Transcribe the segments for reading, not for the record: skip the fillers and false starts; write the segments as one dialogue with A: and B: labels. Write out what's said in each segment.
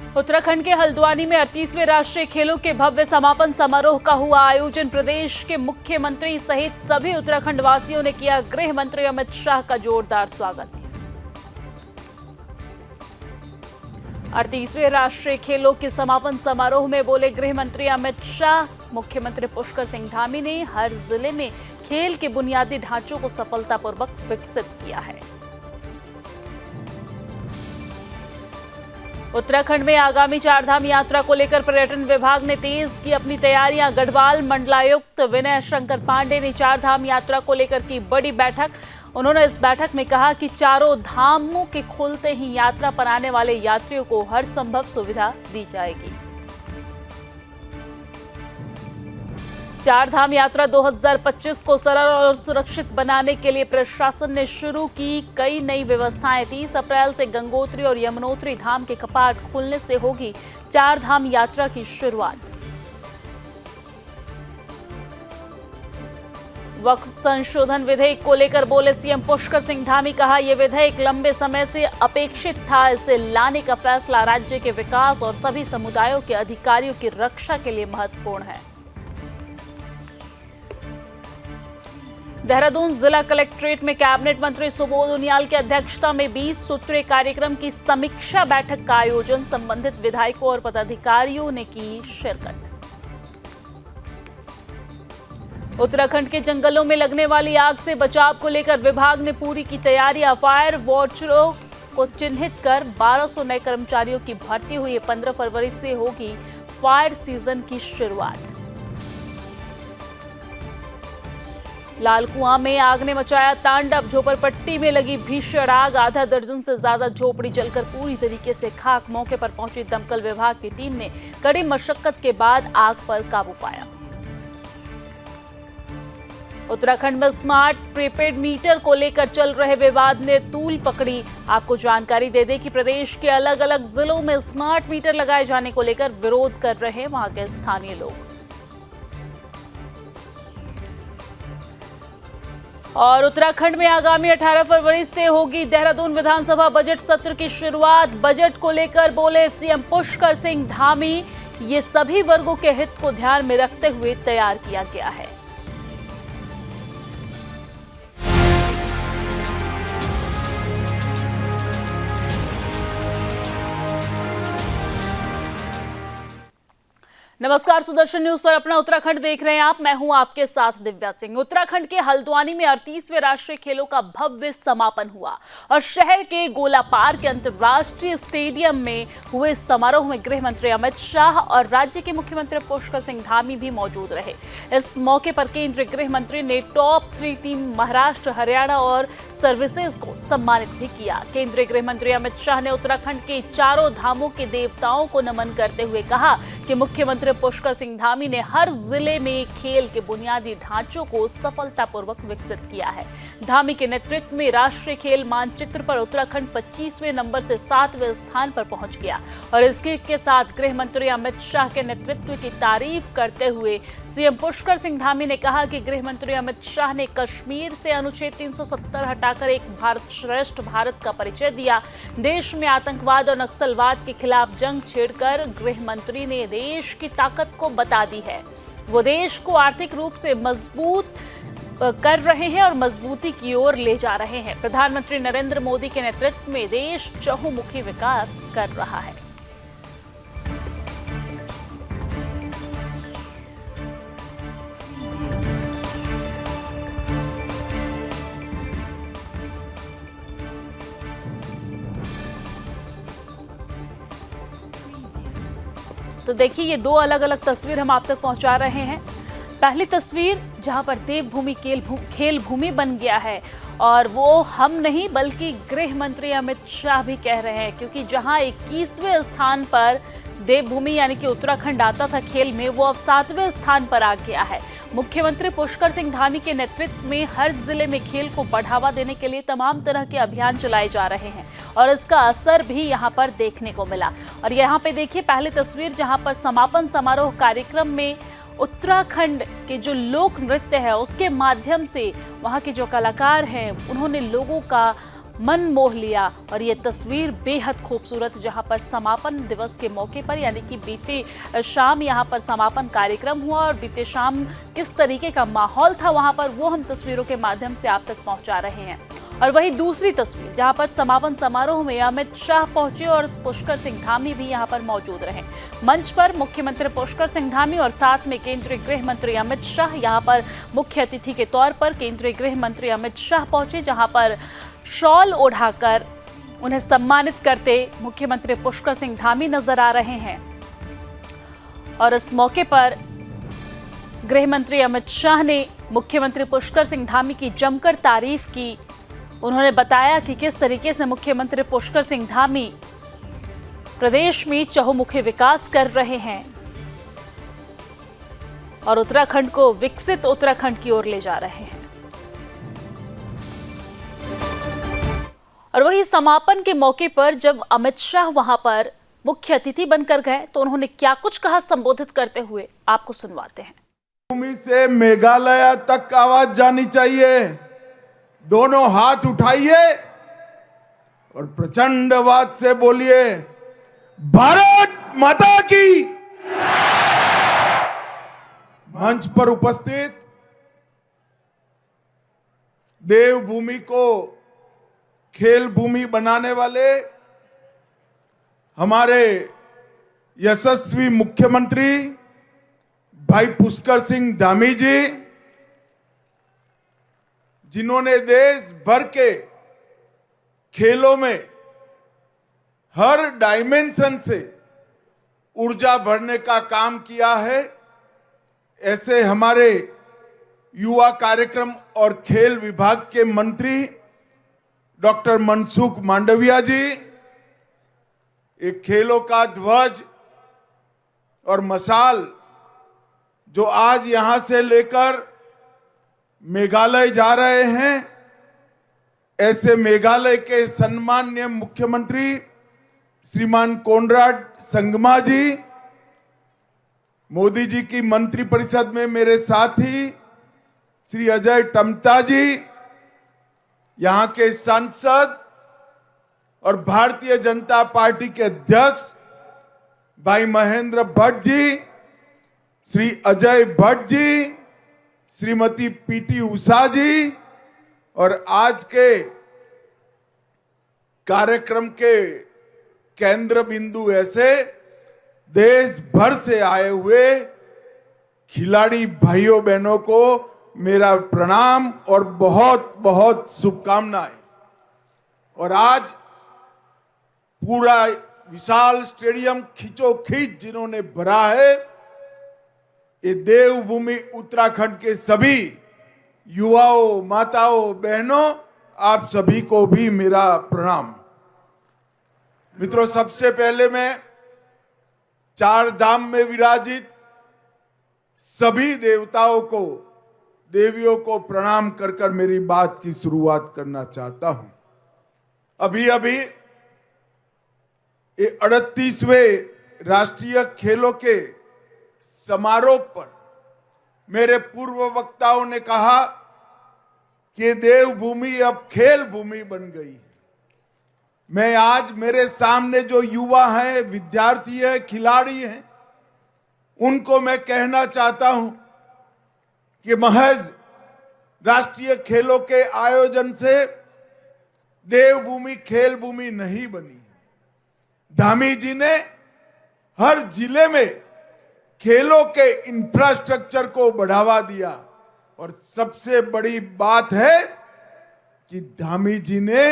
A: उत्तराखंड के हल्द्वानी में 38वें राष्ट्रीय खेलों के भव्य समापन समारोह का हुआ आयोजन। प्रदेश के मुख्यमंत्री सहित सभी उत्तराखंड वासियों ने किया गृह मंत्री अमित शाह का जोरदार स्वागत। 38वें राष्ट्रीय खेलों के समापन समारोह में बोले गृह मंत्री अमित शाह। मुख्यमंत्री पुष्कर सिंह धामी ने हर जिले में खेल के बुनियादी ढांचों को सफलतापूर्वक विकसित किया है। उत्तराखंड में आगामी चारधाम यात्रा को लेकर पर्यटन विभाग ने तेज की अपनी तैयारियां। गढ़वाल मंडलायुक्त विनय शंकर पांडे ने चारधाम यात्रा को लेकर की बड़ी बैठक। उन्होंने इस बैठक में कहा कि चारों धामों के खुलते ही यात्रा पर आने वाले यात्रियों को हर संभव सुविधा दी जाएगी। चारधाम यात्रा 2025 को सरल और सुरक्षित बनाने के लिए प्रशासन ने शुरू की कई नई व्यवस्थाएं। 30 अप्रैल से गंगोत्री और यमुनोत्री धाम के कपाट खुलने से होगी चारधाम यात्रा की शुरुआत। वक्फ संशोधन विधेयक को लेकर बोले सीएम पुष्कर सिंह धामी। कहा यह विधेयक लंबे समय से अपेक्षित था। इसे लाने का फैसला राज्य के विकास और सभी समुदायों के अधिकारियों की रक्षा के लिए महत्वपूर्ण है। देहरादून जिला कलेक्ट्रेट में कैबिनेट मंत्री सुबोध उनियाल की अध्यक्षता में 20 सूत्रीय कार्यक्रम की समीक्षा बैठक का आयोजन। संबंधित विधायकों और पदाधिकारियों ने की शिरकत। उत्तराखंड के जंगलों में लगने वाली आग से बचाव को लेकर विभाग ने पूरी की तैयारियां। फायर वॉचरों को चिन्हित कर 1200 नए कर्मचारियों की भर्ती हुई। 15 फरवरी से होगी फायर सीजन की शुरुआत। लालकुआं में आग ने मचाया तांडव। झोपड़पट्टी में लगी भीषण आग। आधा दर्जन से ज्यादा झोपड़ी जलकर पूरी तरीके से खाक। मौके पर पहुंची दमकल विभाग की टीम ने कड़ी मशक्कत के बाद आग पर काबू पाया। उत्तराखंड में स्मार्ट प्रीपेड मीटर को लेकर चल रहे विवाद ने तूल पकड़ी। आपको जानकारी दे दें कि प्रदेश के अलग अलग जिलों में स्मार्ट मीटर लगाए जाने को लेकर विरोध कर रहे वहां के स्थानीय लोग। और उत्तराखंड में आगामी 18 फरवरी से होगी देहरादून विधानसभा बजट सत्र की शुरुआत। बजट को लेकर बोले सीएम पुष्कर सिंह धामी। ये सभी वर्गों के हित को ध्यान में रखते हुए तैयार किया गया है। नमस्कार, सुदर्शन न्यूज पर अपना उत्तराखंड देख रहे हैं आप। मैं हूं आपके साथ दिव्या सिंह। उत्तराखंड के हल्द्वानी में 38वें राष्ट्रीय खेलों का भव्य समापन हुआ और शहर के गोलापार के अंतर्राष्ट्रीय स्टेडियम में हुए समारोह में गृह मंत्री अमित शाह और राज्य के मुख्यमंत्री पुष्कर सिंह धामी भी मौजूद रहे। इस मौके पर केंद्रीय गृह मंत्री ने टॉप 3 टीम महाराष्ट्र, हरियाणा और सर्विसेज को सम्मानित भी किया। केंद्रीय गृह मंत्री अमित शाह ने उत्तराखंड के चारों धामों के देवताओं को नमन करते हुए कहा कि मुख्यमंत्री पुष्कर सिंह धामी ने हर जिले में खेल के बुनियादी ढांचों को सफलतापूर्वक विकसित किया है। धामी के नेतृत्व में राष्ट्रीय खेल मानचित्र पर उत्तराखंड 25वें नंबर से 7वें स्थान पर पहुंच गया। और इसके के साथ गृह मंत्री अमित शाह के नेतृत्व की तारीफ करते हुए सीएम पुष्कर सिंह धामी ने कहा कि गृह मंत्री अमित शाह ने कश्मीर से अनुच्छेद 370 हटाकर एक भारत श्रेष्ठ भारत का परिचय दिया। देश में आतंकवाद और नक्सलवाद के खिलाफ जंग छेड़कर गृह मंत्री ने देश की ताकत को बता दी है। वो देश को आर्थिक रूप से मजबूत कर रहे हैं और मजबूती की ओर ले जा रहे हैं। प्रधानमंत्री नरेंद्र मोदी के नेतृत्व में देश चहुमुखी विकास कर रहा है। तो देखिए, ये दो अलग अलग तस्वीर हम आप तक पहुंचा रहे हैं। पहली तस्वीर जहां पर देवभूमि खेल भूमि बन गया है और वो हम नहीं बल्कि गृह मंत्री अमित शाह भी कह रहे हैं, क्योंकि जहां 21वें स्थान पर देवभूमि यानी कि उत्तराखंड आता था खेल में, वो अब 7वें स्थान पर आ गया है। मुख्यमंत्री पुष्कर सिंह धामी के नेतृत्व में हर जिले में खेल को बढ़ावा देने के लिए तमाम तरह के अभियान चलाए जा रहे हैं और इसका असर भी यहां पर देखने को मिला। और यहां पे देखिए पहली तस्वीर जहां पर समापन समारोह कार्यक्रम में उत्तराखंड के जो लोक नृत्य है उसके माध्यम से वहां के जो कलाकार हैं उन्होंने लोगों का मन मोह लिया। और ये तस्वीर बेहद खूबसूरत, जहां पर समापन दिवस के मौके पर यानी कि बीते शाम यहां पर समापन कार्यक्रम हुआ और बीते शाम किस तरीके का माहौल था वहां पर, वो हम तस्वीरों के माध्यम से आप तक पहुंचा रहे हैं। और वही दूसरी तस्वीर जहां पर समापन समारोह में अमित शाह पहुंचे और पुष्कर सिंह धामी भी यहां पर मौजूद रहे। मंच पर मुख्यमंत्री पुष्कर सिंह धामी और साथ में केंद्रीय गृह मंत्री अमित शाह, यहां पर मुख्य अतिथि के तौर पर केंद्रीय गृह मंत्री अमित शाह पहुंचे, जहां पर शॉल ओढ़ाकर उन्हें सम्मानित करते मुख्यमंत्री पुष्कर सिंह धामी नजर आ रहे हैं। और इस मौके पर गृह मंत्री अमित शाह ने मुख्यमंत्री पुष्कर सिंह धामी की जमकर तारीफ की। उन्होंने बताया कि किस तरीके से मुख्यमंत्री पुष्कर सिंह धामी प्रदेश में चहुमुखी विकास कर रहे हैं और उत्तराखंड को विकसित उत्तराखंड की ओर ले जा रहे हैं। और वही समापन के मौके पर जब अमित शाह वहां पर मुख्य अतिथि बनकर गए तो उन्होंने क्या कुछ कहा, संबोधित करते हुए आपको सुनवाते हैं।
B: भूमि से मेघालय तक आवाज जानी चाहिए। दोनों हाथ उठाइए और प्रचंड आवाज से बोलिए, भारत माता की। मंच पर उपस्थित देवभूमि को खेल भूमि बनाने वाले हमारे यशस्वी मुख्यमंत्री भाई पुष्कर सिंह धामी जी, जिन्होंने देश भर के खेलों में हर डायमेंशन से ऊर्जा भरने का काम किया है, ऐसे हमारे युवा कार्यक्रम और खेल विभाग के मंत्री डॉक्टर मनसुख मांडविया जी, एक खेलों का ध्वज और मशाल जो आज यहां से लेकर मेघालय जा रहे हैं, ऐसे मेघालय के सम्माननीय मुख्यमंत्री श्रीमान कोनराड संगमा जी, मोदी जी की मंत्रिपरिषद में मेरे साथी श्री अजय टम्टा जी, यहां के सांसद और भारतीय जनता पार्टी के अध्यक्ष भाई महेंद्र भट्ट जी, श्री अजय भट्ट जी, श्रीमती पीटी उषा जी, और आज के कार्यक्रम के केंद्र बिंदु ऐसे देश भर से आए हुए खिलाड़ी भाइयों बहनों को मेरा प्रणाम और बहुत बहुत शुभकामनाएं। और आज पूरा विशाल स्टेडियम खींचोखींच जिन्होंने भरा है, ये देवभूमि उत्तराखंड के सभी युवाओं, माताओं, बहनों, आप सभी को भी मेरा प्रणाम। मित्रों, सबसे पहले मैं चार धाम में विराजित सभी देवताओं को, देवियों को प्रणाम कर कर मेरी बात की शुरुआत करना चाहता हूं। अभी अभी ये 38वें राष्ट्रीय खेलों के समारोह पर मेरे पूर्व वक्ताओं ने कहा कि देवभूमि अब खेल भूमि बन गई है। मैं आज मेरे सामने जो युवा हैं, विद्यार्थी हैं, खिलाड़ी हैं, उनको मैं कहना चाहता हूं कि महज राष्ट्रीय खेलों के आयोजन से देवभूमि खेल भूमि नहीं बनी। धामी जी ने हर जिले में खेलों के इंफ्रास्ट्रक्चर को बढ़ावा दिया और सबसे बड़ी बात है कि धामी जी ने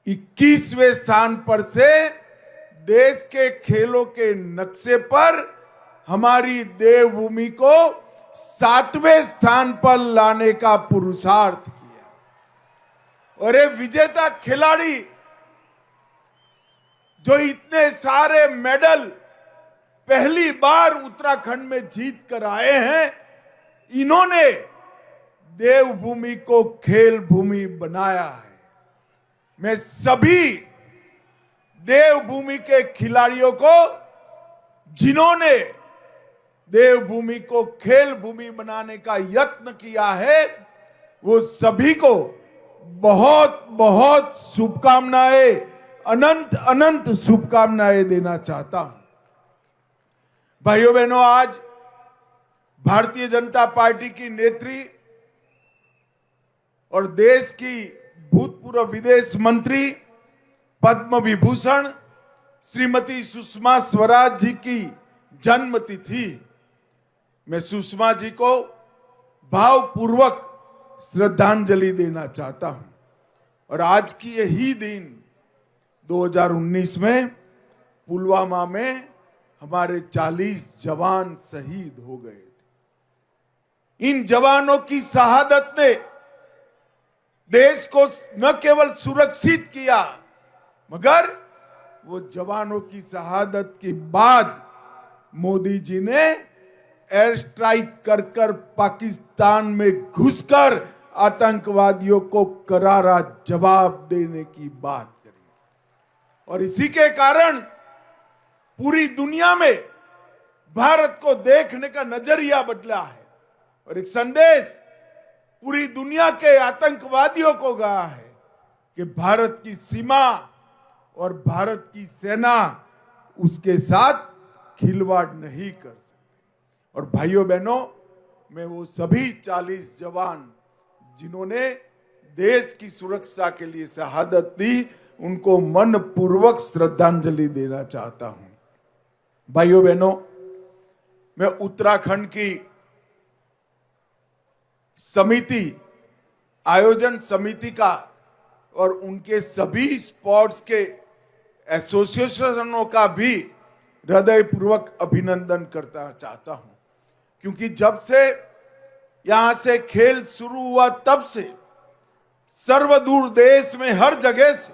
B: 21वें स्थान पर से देश के खेलों के नक्शे पर हमारी देवभूमि को 7वें स्थान पर लाने का पुरुषार्थ किया। और ये विजेता खिलाड़ी जो इतने सारे मेडल पहली बार उत्तराखंड में जीत कर आए हैं, इन्होंने देवभूमि को खेल भूमि बनाया है। मैं सभी देवभूमि के खिलाड़ियों को, जिन्होंने देवभूमि को खेल भूमि बनाने का यत्न किया है, वो सभी को बहुत बहुत शुभकामनाएं, अनंत अनंत शुभकामनाएं देना चाहता हूं। भाइयों बहनों, आज भारतीय जनता पार्टी की नेत्री और देश की भूतपूर्व विदेश मंत्री, पद्म विभूषण श्रीमती सुषमा स्वराज जी की जन्मतिथि। मैं सुषमा जी को भावपूर्वक श्रद्धांजलि देना चाहता हूं। और आज की यही दिन 2019 में पुलवामा में हमारे 40 जवान शहीद हो गए थे। इन जवानों की शहादत ने देश को न केवल सुरक्षित किया, मगर वो जवानों की शहादत के बाद मोदी जी ने एयर स्ट्राइक कर कर पाकिस्तान में घुसकर आतंकवादियों को करारा जवाब देने की बात करी। और इसी के कारण पूरी दुनिया में भारत को देखने का नजरिया बदला है और एक संदेश पूरी दुनिया के आतंकवादियों को गया है कि भारत की सीमा और भारत की सेना उसके साथ खिलवाड़ नहीं कर सकती। और भाइयों बहनों, मैं वो सभी 40 जवान जिन्होंने देश की सुरक्षा के लिए शहादत दी, उनको मनपूर्वक श्रद्धांजलि देना चाहता हूं। भाइयों बहनों, मैं उत्तराखंड की समिति, आयोजन समिति का और उनके सभी स्पोर्ट्स के एसोसिएशनों का भी हृदयपूर्वक अभिनंदन करना चाहता हूं, क्योंकि जब से यहां से खेल शुरू हुआ तब से सर्वदूर देश में हर जगह से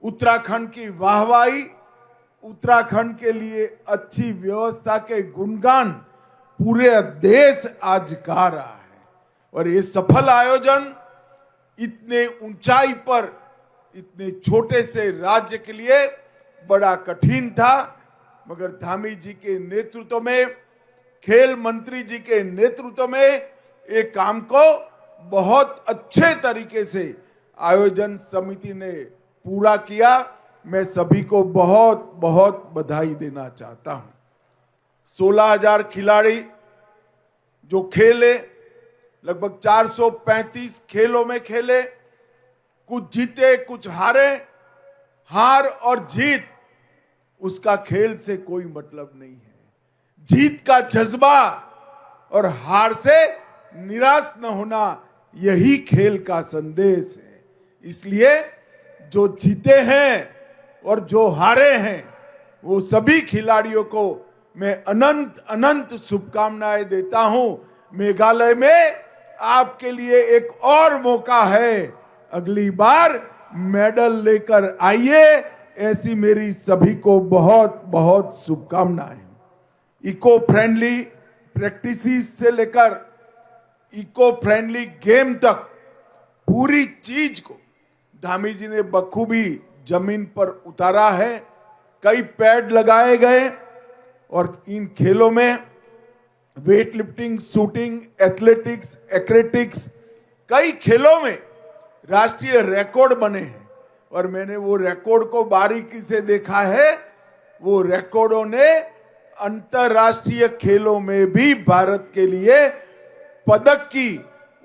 B: उत्तराखंड की वाहवाही, उत्तराखंड के लिए अच्छी व्यवस्था के गुणगान पूरे देश आज गा रहा है। और ये सफल आयोजन इतने ऊंचाई पर, इतने छोटे से राज्य के लिए बड़ा कठिन था, मगर धामी जी के नेतृत्व में, खेल मंत्री जी के नेतृत्व में एक काम को बहुत अच्छे तरीके से आयोजन समिति ने पूरा किया। मैं सभी को बहुत बहुत बधाई देना चाहता हूं। 16,000 खिलाड़ी जो खेले, लगभग 435 खेलों में खेले, कुछ जीते कुछ हारे। हार और जीत उसका खेल से कोई मतलब नहीं है। जीत का जज्बा और हार से निराश न होना, यही खेल का संदेश है। इसलिए जो जीते हैं और जो हारे हैं, वो सभी खिलाड़ियों को मैं अनंत अनंत शुभकामनाएं देता हूं। मेघालय में आपके लिए एक और मौका है, अगली बार मेडल लेकर आइए। ऐसी मेरी सभी को बहुत बहुत शुभकामनाएं। इको फ्रेंडली प्रैक्टिसेस से लेकर इको फ्रेंडली गेम तक पूरी चीज को धामी जी ने बखूबी जमीन पर उतारा है। कई पैड लगाए गए और इन खेलों में वेट लिफ्टिंग, शूटिंग, एथलेटिक्स, एक्रेटिक्स, कई खेलों में राष्ट्रीय रिकॉर्ड बने हैं। और मैंने वो रिकॉर्ड को बारीकी से देखा है। वो रिकॉर्डों ने अंतरराष्ट्रीय खेलों में भी भारत के लिए पदक की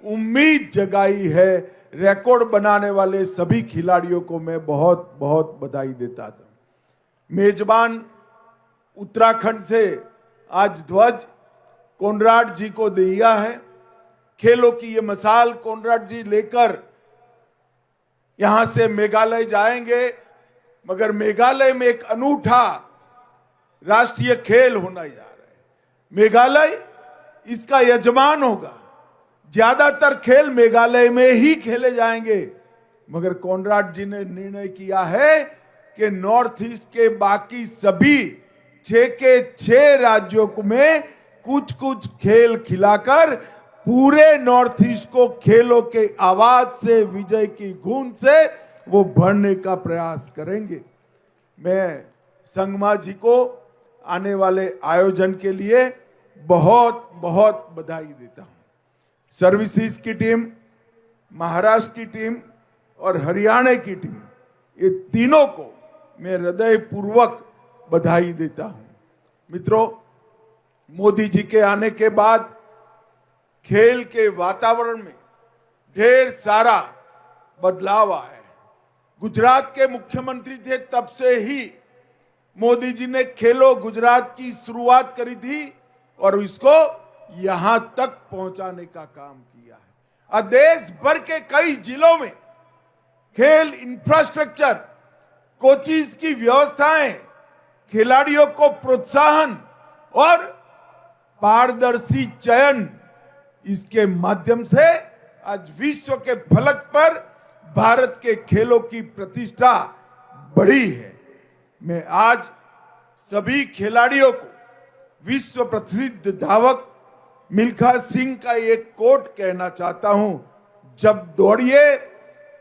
B: उम्मीद जगाई है। रिकॉर्ड बनाने वाले सभी खिलाड़ियों को मैं बहुत बहुत बधाई देता था। मेजबान उत्तराखंड से आज ध्वज कोनराड जी को दिया है। खेलों की ये मिसाल कोनराड जी लेकर यहां से मेघालय जाएंगे, मगर मेघालय में एक अनूठा राष्ट्रीय खेल होने जा रहा है। मेघालय इसका यजमान होगा। ज्यादातर खेल मेघालय में ही खेले जाएंगे, मगर कोनराड जी ने निर्णय किया है कि नॉर्थ ईस्ट के बाकी सभी 6 के 6 राज्यों में कुछ कुछ खेल खिलाकर पूरे नॉर्थ ईस्ट को खेलों के आवाज से, विजय की गूंज से वो भरने का प्रयास करेंगे। मैं संगमा जी को आने वाले आयोजन के लिए बहुत बहुत बधाई देता हूं। सर्विसेज की टीम, महाराष्ट्र की टीम और हरियाणा की टीम, ये तीनों को मैं हृदयपूर्वक बधाई देता हूं। मित्रों, मोदी जी के आने के बाद खेल के वातावरण में ढेर सारा बदलाव आया है। गुजरात के मुख्यमंत्री थे, तब से ही मोदी जी ने खेलो गुजरात की शुरुआत करी थी और इसको यहां तक पहुंचाने का काम किया है। और देश भर के कई जिलों में खेल इंफ्रास्ट्रक्चर, कोचिज की व्यवस्थाएं, खिलाड़ियों को प्रोत्साहन और पारदर्शी चयन, इसके माध्यम से आज विश्व के फलक पर भारत के खेलों की प्रतिष्ठा बढ़ी है। मैं आज सभी खिलाड़ियों को, विश्व प्रसिद्ध धावक मिल्खा सिंह का एक कोट कहना चाहता हूं, जब दौड़िए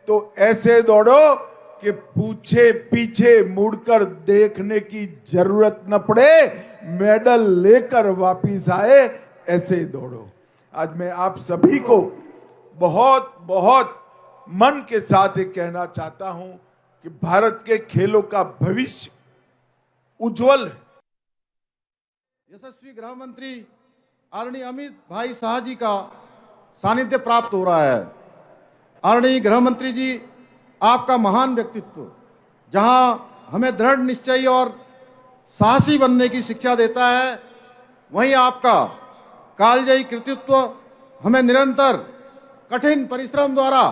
B: तो ऐसे दौड़ो कि पूछे पीछे मुड़कर देखने की जरूरत न पड़े, मेडल लेकर वापिस आए, ऐसे दौड़ो। आज मैं आप सभी को बहुत बहुत मन के साथ ये कहना चाहता हूं कि भारत के खेलों का भविष्य उज्जवल है।
C: यशस्वी गृह मंत्री आदरणीय अमित भाई शाह जी का सानिध्य प्राप्त हो रहा है। आदरणीय गृह मंत्री जी, आपका महान व्यक्तित्व जहां हमें दृढ़ निश्चयी और साहसी बनने की शिक्षा देता है, वहीं आपका कालजयी कृतित्व हमें निरंतर कठिन परिश्रम द्वारा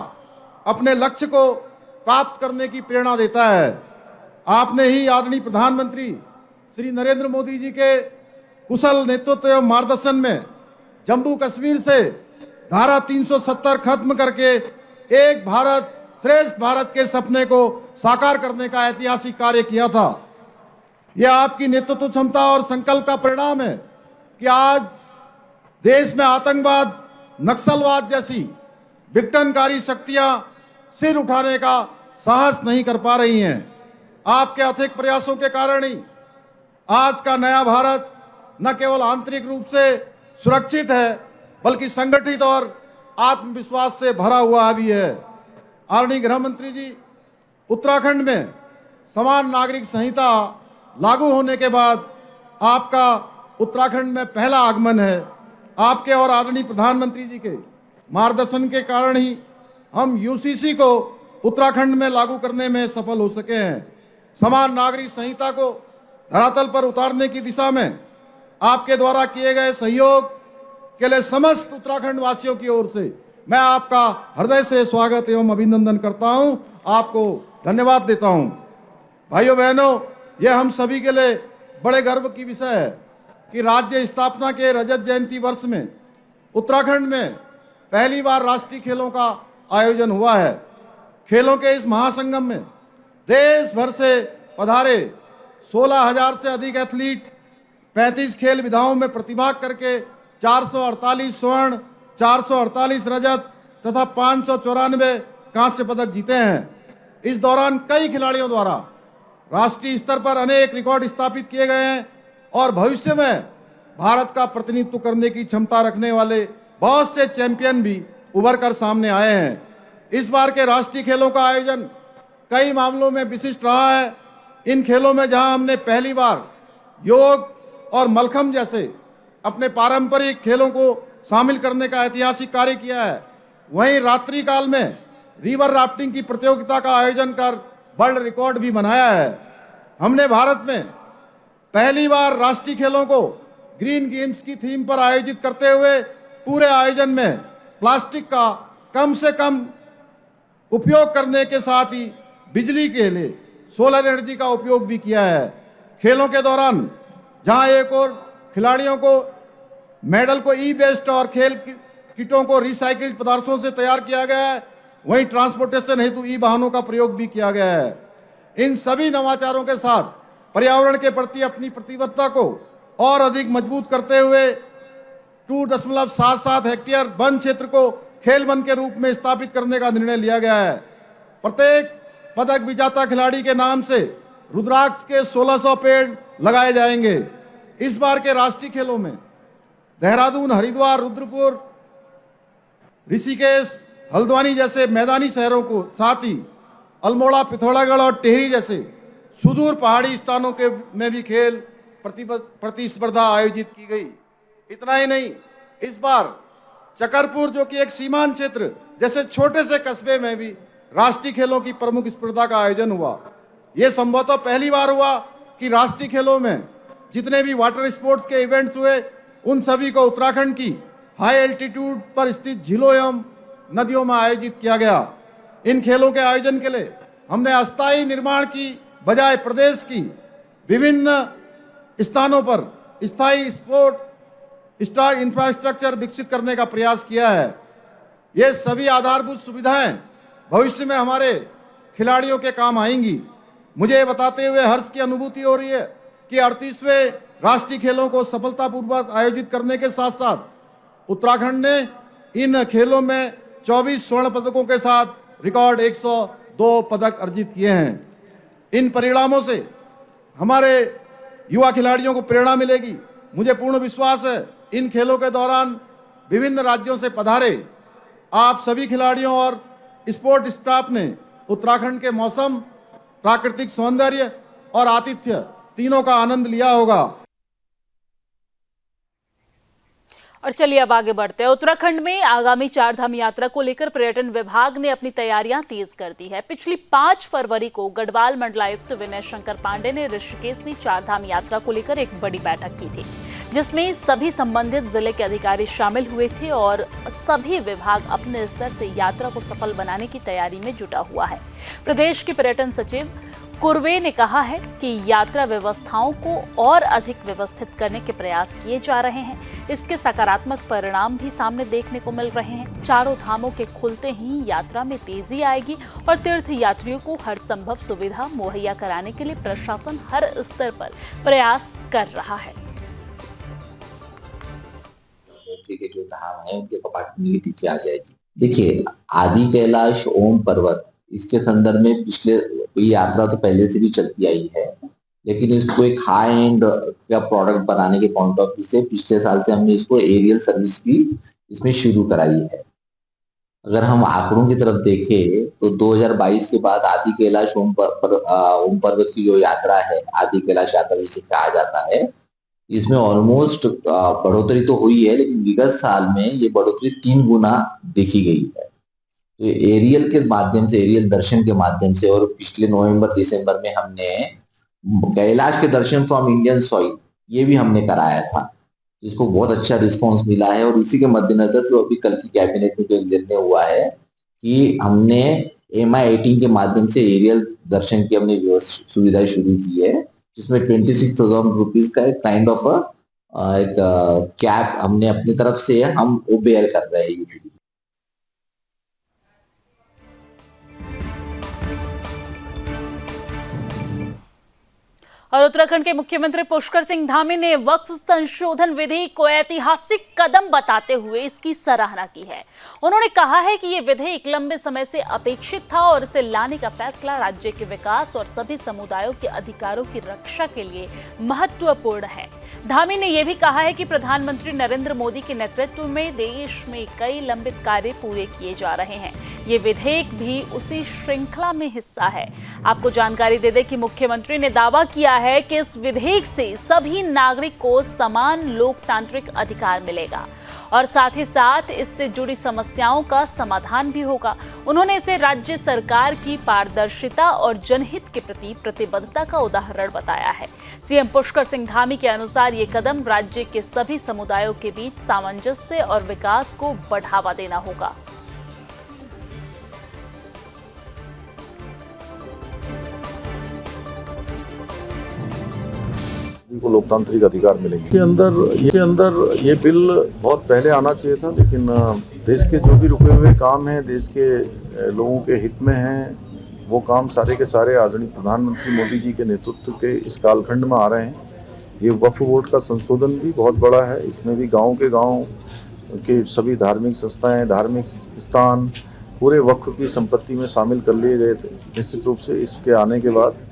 C: अपने लक्ष्य को प्राप्त करने की प्रेरणा देता है। आपने ही आदरणीय प्रधानमंत्री श्री नरेंद्र मोदी जी के कुशल नेतृत्व एवं मार्गदर्शन में जम्मू कश्मीर से धारा 370 खत्म करके एक भारत श्रेष्ठ भारत के सपने को साकार करने का ऐतिहासिक कार्य किया था। यह आपकी नेतृत्व क्षमता और संकल्प का परिणाम है कि आज देश में आतंकवाद, नक्सलवाद जैसी विघटनकारी शक्तियां सिर उठाने का साहस नहीं कर पा रही हैं। आपके अथक प्रयासों के कारण ही आज का नया भारत न केवल आंतरिक रूप से सुरक्षित है, बल्कि संगठित और आत्मविश्वास से भरा हुआ भी है। आदरणीय गृह मंत्री जी, उत्तराखंड में समान नागरिक संहिता लागू होने के बाद आपका उत्तराखंड में पहला आगमन है। आपके और आदरणीय प्रधानमंत्री जी के मार्गदर्शन के कारण ही हम यूसीसी को उत्तराखंड में लागू करने में सफल हो सके हैं। समान नागरिक संहिता को धरातल पर उतारने की दिशा में आपके द्वारा किए गए सहयोग के लिए समस्त उत्तराखंड वासियों की ओर से मैं आपका हृदय से स्वागत एवं अभिनंदन करता हूं, आपको धन्यवाद देता हूं। भाइयों बहनों, यह हम सभी के लिए बड़े गर्व की विषय है कि राज्य स्थापना के रजत जयंती वर्ष में उत्तराखंड में पहली बार राष्ट्रीय खेलों का आयोजन हुआ है। खेलों के इस महासंगम में देश भर से पधारे 16,000 से अधिक एथलीट 35 खेल विधाओं में प्रतिभाग करके 448 स्वर्ण, 448 रजत तथा 594 कांस्य पदक जीते हैं। इस दौरान कई खिलाड़ियों द्वारा राष्ट्रीय स्तर पर अनेक रिकॉर्ड स्थापित किए गए हैं और भविष्य में भारत का प्रतिनिधित्व करने की क्षमता रखने वाले बहुत से चैंपियन भी उभर कर सामने आए हैं। इस बार के राष्ट्रीय खेलों का आयोजन कई मामलों में विशिष्ट रहा है। इन खेलों में जहां हमने पहली बार योग और मलखम्ब जैसे अपने पारंपरिक खेलों को शामिल करने का ऐतिहासिक कार्य किया है, वहीं रात्रि काल में रिवर राफ्टिंग की प्रतियोगिता का आयोजन कर वर्ल्ड रिकॉर्ड भी बनाया है। हमने भारत में पहली बार राष्ट्रीय खेलों को ग्रीन गेम्स की थीम पर आयोजित करते हुए पूरे आयोजन में प्लास्टिक का कम से कम उपयोग करने के साथ ही बिजली के लिए सोलर एनर्जी का उपयोग भी किया है। खेलों के दौरान जहां एक और खिलाड़ियों को मेडल को ई वेस्ट और खेल किटों को रिसाइकिल्ड पदार्थों से तैयार किया गया है, वहीं ट्रांसपोर्टेशन हेतु ई वाहनों का प्रयोग भी किया गया है। इन सभी नवाचारों के साथ पर्यावरण के प्रति अपनी प्रतिबद्धता को और अधिक मजबूत करते हुए 2.77 हेक्टेयर वन क्षेत्र को खेल वन के रूप में स्थापित करने का निर्णय लिया गया है। प्रत्येक पदक विजेता खिलाड़ी के नाम से रुद्राक्ष के 1600 पेड़ लगाए जाएंगे। इस बार के राष्ट्रीय खेलों में देहरादून, हरिद्वार, रुद्रपुर, ऋषिकेश हल्द्वानी जैसे मैदानी शहरों को, साथ ही अल्मोड़ा, पिथौरागढ़ और टिहरी जैसे सुदूर पहाड़ी स्थानों के में भी खेल प्रतिस्पर्धा आयोजित की गई। इतना ही नहीं, इस बार चकरपुर, जो कि एक सीमांत क्षेत्र जैसे छोटे से कस्बे में भी राष्ट्रीय खेलों की प्रमुख स्पर्धा का आयोजन हुआ। यह संभवतः पहली बार हुआ कि राष्ट्रीय खेलों में जितने भी वाटर स्पोर्ट्स के इवेंट्स हुए, उन सभी को उत्तराखंड की हाई एल्टीट्यूड पर स्थित झीलों एवं नदियों में आयोजित किया गया। इन खेलों के आयोजन के लिए हमने अस्थायी निर्माण की बजाय प्रदेश की विभिन्न स्थानों पर स्थायी स्पोर्ट इंफ्रास्ट्रक्चर विकसित करने का प्रयास किया है। ये सभी आधारभूत सुविधाएं भविष्य में हमारे खिलाड़ियों के काम आएंगी। मुझे ये बताते हुए हर्ष की अनुभूति हो रही है कि 38वें राष्ट्रीय खेलों को सफलतापूर्वक आयोजित करने के साथ साथ उत्तराखंड ने इन खेलों में 24 स्वर्ण पदकों के साथ रिकॉर्ड 102 पदक अर्जित किए हैं। इन परिणामों से हमारे युवा खिलाड़ियों को प्रेरणा मिलेगी। मुझे पूर्ण विश्वास है इन खेलों के दौरान विभिन्न राज्यों से पधारे आप सभी खिलाड़ियों और स्पोर्ट स्टाफ ने उत्तराखंड के मौसम, प्राकृतिक सौंदर्य और आतिथ्य तीनों का आनंद लिया होगा।
A: और चलिए अब आगे बढ़ते हैं। उत्तराखंड में आगामी चारधाम यात्रा को लेकर पर्यटन विभाग ने अपनी तैयारियां तेज कर दी है। पिछली 5 फरवरी को गढ़वाल मंडलायुक्त विनय शंकर पांडे ने ऋषिकेश में चारधाम यात्रा को लेकर एक बड़ी बैठक की थी, जिसमें सभी संबंधित जिले के अधिकारी शामिल हुए थे और सभी विभाग अपने स्तर से यात्रा को सफल बनाने की तैयारी में जुटा हुआ है। प्रदेश के पर्यटन सचिव कुरवे ने कहा है कि यात्रा व्यवस्थाओं को और अधिक व्यवस्थित करने के प्रयास किए जा रहे हैं। इसके सकारात्मक परिणाम भी सामने देखने को मिल रहे हैं। चारों धामों के खुलते ही यात्रा में तेजी आएगी और तीर्थ यात्रियों को हर संभव सुविधा मुहैया कराने के लिए प्रशासन हर स्तर पर प्रयास कर रहा है।
D: के जो धाम है उनके कपाट खुलने की तिथि आ जाएगी। देखिए, आदि कैलाश ओम पर्वत, इसके संदर्भ में पिछले यात्रा तो पहले से भी चलती आई है, लेकिन इसको एक हाई एंड का प्रोडक्ट बनाने के पॉइंट ऑफ व्यू से पिछले साल से हमने इसको एरियल सर्विस भी इसमें शुरू कराई है। अगर हम आंकड़ों की तरफ देखें तो 2022 के बाद आदि कैलाश ओम पर्वत की जो यात्रा है, आदि कैलाश यात्रा जिसे कहा जाता है, इसमें ऑलमोस्ट बढ़ोतरी तो हुई है, लेकिन विगत साल में ये बढ़ोतरी 3 गुना देखी गई है। तो एरियल के माध्यम से, एरियल दर्शन के माध्यम से, और पिछले नवंबर दिसंबर में हमने कैलाश के दर्शन फ्रॉम इंडियन सॉइल ये भी हमने कराया था, जिसको बहुत अच्छा रिस्पांस मिला है। और इसी के मद्देनजर जो अभी कल की कैबिनेट में जो निर्णय हुआ है कि हमने MI-18 के माध्यम से एरियल दर्शन की हमने सुविधाएं शुरू की है, जिसमें 26,000 रुपीज का एक काइंड ऑफ एक कैप हमने अपनी तरफ से हम वो बेयर कर रहे हैं।
A: और उत्तराखंड के मुख्यमंत्री पुष्कर सिंह धामी ने वक्फ संशोधन विधेयक को ऐतिहासिक कदम बताते हुए इसकी सराहना की है। उन्होंने कहा है कि ये विधेयक लंबे समय से अपेक्षित था और इसे लाने का फैसला राज्य के विकास और सभी समुदायों के अधिकारों की रक्षा के लिए महत्वपूर्ण है। धामी ने यह भी कहा है कि प्रधानमंत्री नरेंद्र मोदी के नेतृत्व में देश में कई लंबित कार्य पूरे किए जा रहे हैं। ये विधेयक भी उसी श्रृंखला में हिस्सा है। आपको जानकारी दे दें कि मुख्यमंत्री ने दावा किया है कि इस विधेयक से सभी नागरिक को समान लोकतांत्रिक अधिकार मिलेगा और साथ ही साथ इससे जुड़ी समस्याओं का समाधान भी होगा। उन्होंने इसे राज्य सरकार की पारदर्शिता और जनहित के प्रति प्रतिबद्धता का उदाहरण बताया है। सीएम पुष्कर सिंह धामी के अनुसार ये कदम राज्य के सभी समुदायों के बीच सामंजस्य और विकास को बढ़ावा देना होगा।
C: को लोकतांत्रिक अधिकार मिलेंगे। इसके अंदर ये बिल बहुत पहले आना चाहिए था, लेकिन देश के जो भी रुके हुए काम हैं, देश के लोगों के हित में हैं, वो काम सारे के सारे आदरणीय प्रधानमंत्री मोदी जी के नेतृत्व के इस कालखंड में आ रहे हैं। ये वक्फ बोर्ड का संशोधन भी बहुत बड़ा है। इसमें भी गाँव के सभी धार्मिक संस्थाएं, धार्मिक स्थान पूरे वक्फ की संपत्ति में शामिल कर लिए गए थे। निश्चित रूप से इसके आने के बाद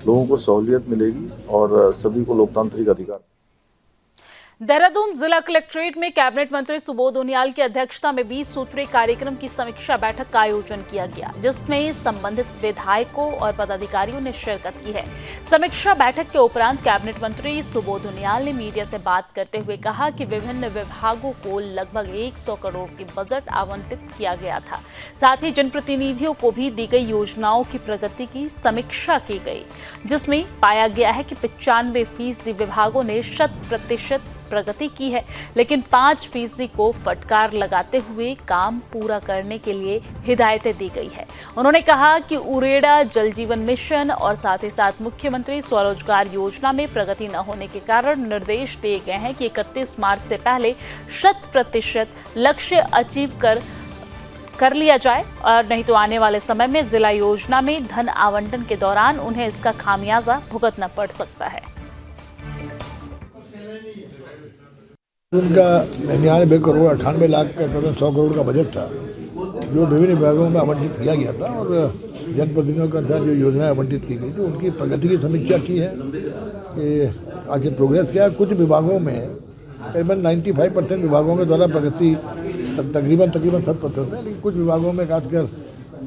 C: लोगों को सहूलियत मिलेगी और सभी को लोकतांत्रिक अधिकार।
A: देहरादून जिला कलेक्ट्रेट में कैबिनेट मंत्री सुबोध उनियाल की अध्यक्षता में 20 सूत्रीय कार्यक्रम की समीक्षा बैठक का आयोजन किया गया, जिसमें संबंधित विधायकों और पदाधिकारियों ने शिरकत की है। समीक्षा बैठक के उपरांत कैबिनेट मंत्री सुबोध उनियाल ने मीडिया से बात करते हुए कहा कि विभिन्न विभागों को लगभग 100 करोड़ की बजट आवंटित किया गया था। साथ ही जनप्रतिनिधियों को भी दी गई योजनाओं की प्रगति की समीक्षा की गई, जिसमें पाया गया है कि 95% विभागों ने 100% प्रगति की है, लेकिन 5% को फटकार लगाते हुए काम पूरा करने के लिए हिदायतें दी गई है। उन्होंने कहा कि उरेडा, जल जीवन मिशन और साथ ही साथ मुख्यमंत्री स्वरोजगार योजना में प्रगति न होने के कारण निर्देश दिए गए हैं कि 31 मार्च से पहले 100% लक्ष्य अचीव कर लिया जाए, और नहीं तो आने वाले समय में जिला योजना में धन आवंटन के दौरान उन्हें इसका खामियाजा भुगतना पड़ सकता है।
E: उनका 99 करोड़ 98 लाख का करोड़ 100 करोड़ का बजट था, जो विभिन्न विभागों में आवंटित किया गया था, और जनप्रतिनिधियों का था जो योजनाएं आवंटित की गई थी उनकी प्रगति की समीक्षा की है कि आखिर प्रोग्रेस क्या है। कुछ विभागों में करीबन 95% विभागों के द्वारा प्रगति तकरीबन 100% है, लेकिन कुछ विभागों में खासकर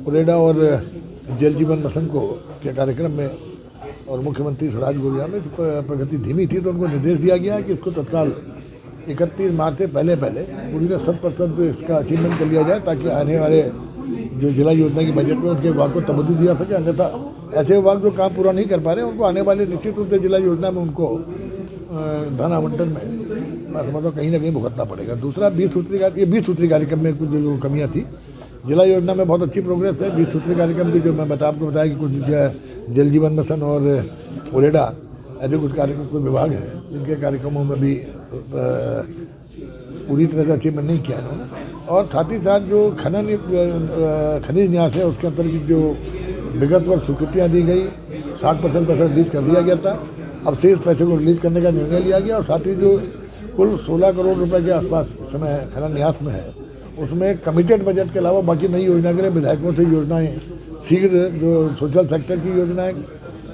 E: उरेडा और जल जीवन मिशन के कार्यक्रम में और मुख्यमंत्री स्वराज योजना में प्रगति धीमी थी, तो उनको निर्देश दिया गया कि इसको तत्काल 31 मार्च से पहले पूरी तरह 100% इसका अचीवमेंट कर लिया जाए, ताकि आने वाले जो जिला योजना की बजट में उनके विभाग को तवज्जो दिया सके। अन्यथा ऐसे विभाग जो काम पूरा नहीं कर पा रहे उनको आने वाले निश्चित रूप से जिला योजना में उनको धन आवंटन में मतलब कहीं ना कहीं भुगतना पड़ेगा। दूसरा 20 सूत्री कार्यक्रम में कुछ जो कमियाँ थी, जिला योजना में बहुत अच्छी प्रोग्रेस है। 20 सूत्री कार्यक्रम की जो मैं आपको बताया कि कुछ जल जीवन मिशन और उरेडा ऐसे कुछ कार्यक्रम, कुछ विभाग हैं जिनके कार्यक्रमों में भी पूरी तरह से अचीवमेंट नहीं किया इन्होंने। और साथ ही साथ जो खनिज न्यास है उसके अंतर्गत जो विगत वर्ष स्वीकृतियाँ दी गई, 60% पैसा रिलीज कर दिया गया था, अब शेष पैसे को रिलीज करने का निर्णय लिया गया। और साथ ही जो कुल 16 करोड़ रुपए के आसपास इस समय खनन न्यास में है, उसमें कमिटेड बजट के अलावा बाकी नई योजना के लिए विधायकों से योजनाएँ शीघ्र, जो सोशल सेक्टर की योजनाएँ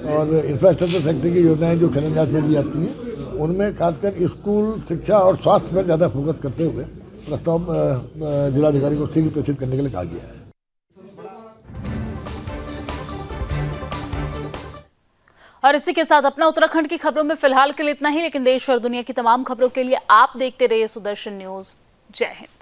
E: और इंफ्रास्ट्रक्चर सेक्टर की योजनाएं जो खनन न्यास में दी जाती हैं, उनमें खासकर स्कूल शिक्षा और स्वास्थ्य पर ज़्यादा फोकस करते हुए प्रस्ताव जिलाधिकारी को शीघ्र प्रेषित करने के लिए कहा गया है।
A: और इसी के साथ अपना उत्तराखंड की खबरों में फिलहाल के लिए इतना ही, लेकिन देश और दुनिया की तमाम खबरों के लिए आप देखते रहिए सुदर्शन न्यूज। जय हिंद।